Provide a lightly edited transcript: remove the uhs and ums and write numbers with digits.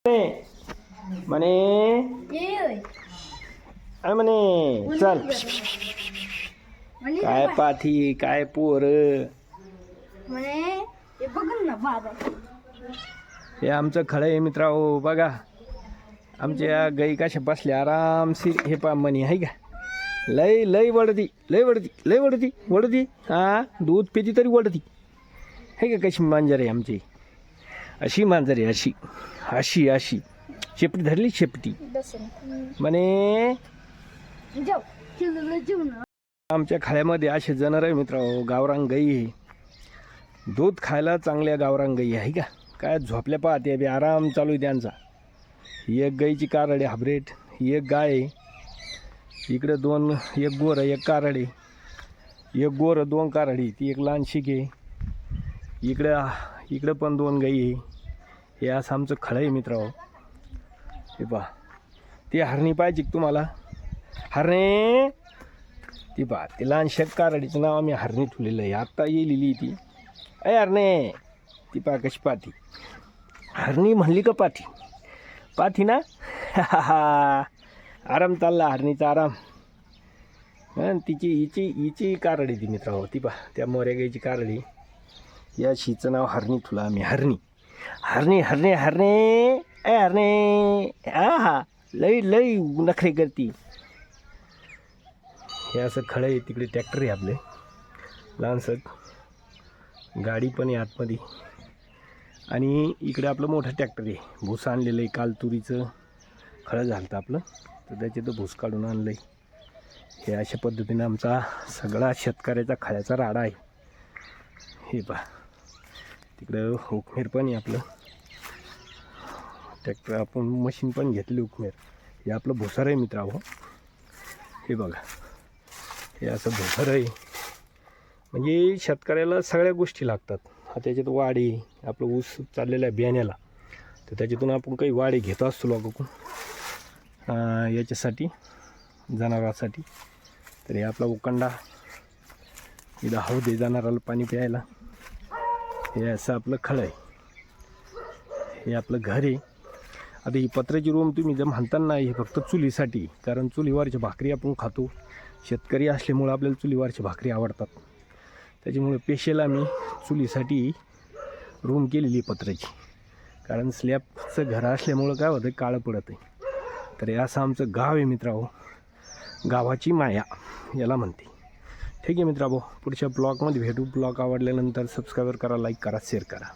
म्हणे म्हणे चल काय पाठी काय पोर हे आमचं खळं आहे मित्रांनो. बघा आमच्या गाई कशा बसल्या आरामशीर. हे पा म्हणे आहे का लय लय वडती लय वडती लय वडती वडती. हा दूध पिती तरी वडती आहे का. कशी मांजर आहे आमची. अशी मांजर आहे अशी अशी अशी. शेपटी धरली शेपटी म्हणे. आमच्या खाड्यामध्ये असे जनावर आहे मित्रांनो. गावरान गाई आहे. दूध खायला चांगल्या गावरान गाई आहे का. काय झोपल्या पाहते बी आराम चालू आहे त्यांचा. ही एक गाईची कारडे हाब्रेट. ही एक गाय आहे. इकडे दोन, एक गोर एक कारडे. एक गोर दोन कारडी. ती एक लहान शिक आहे. इकडं पण दोन गाई आहे. हे असं आमचं खळं आहे मित्रांनो. हे पहा ती हरणी पाहिजे तुम्हाला. हरणे ती पहा ती लहान शेक कारडीचं नाव आम्ही हरणी ठेवलेलं आहे. आत्ता येईली ती. अय हरणे ती पहा कशी पाठी. हरणी म्हणली का पाठी पाठी ना. आराम चालला हरणीचा आराम. तिची हिची कारडी ती मित्रांनो. ती पहा त्या मोऱ्या गाईची कारडी. या शीचं नाव हरणी ठेवलं आम्ही. हरणी हरणे हरणे हरणे ए हरणे. हा हा लई लई नखरे करती. हे असं खळं आहे. तिकडे ट्रॅक्टर आहे आपले लहानसं. गाडी पण आहे आतमध्ये. आणि इकडे आपलं मोठं ट्रॅक्टर आहे. भूस आणलेलं आहे. काल तुरीचं खळं झालं होतं आपलं तर त्याचे तो भूस काढून आणलं आहे. हे अशा पद्धतीने आमचा सगळा शेतकऱ्याचा खळ्याचा राडा आहे. हे पहा तिकडं उखमेर पण आहे आपलं. ट्रॅक्टर आपण मशीन पण घेतली उखमेर. हे आपलं भुसार आहे मित्रांनो. हे बघा हे असं भुसार आहे. म्हणजे शेतकऱ्याला सगळ्या गोष्टी लागतात. त्याच्यात वाडी आपलं ऊस चाललेलं आहे बियाण्याला तर त्याच्यातून आपण काही वाडी घेतो असतो लोक याच्यासाठी जनावरांसाठी. तर हे आपला उकंडा इथं हौद आहे जनावराला पाणी प्यायला. हे असं आपलं खळं आहे. हे आपलं घर आहे. आता ही पत्र्याची रूम तुम्ही जर म्हणता ना हे फक्त चुलीसाठी. कारण चुलीवरच्या भाकरी आपण खातो. शेतकरी असल्यामुळं आपल्याला चुलीवरच्या भाकरी आवडतात. त्याच्यामुळे स्पेशल आम्ही चुलीसाठी रूम केलेली पत्र्याची. कारण स्लॅबचं घर असल्यामुळं काय होतं काळं पडत आहे. तर हे असं आमचं गाव आहे मित्रांनो. गावाची माया याला म्हणते. ठीक आहे मित्रांनो पुढच्या ब्लॉगमध्ये भेटू. ब्लॉग आवडल्यानंतर सबस्क्राईब करा, लाईक करा, शेअर करा.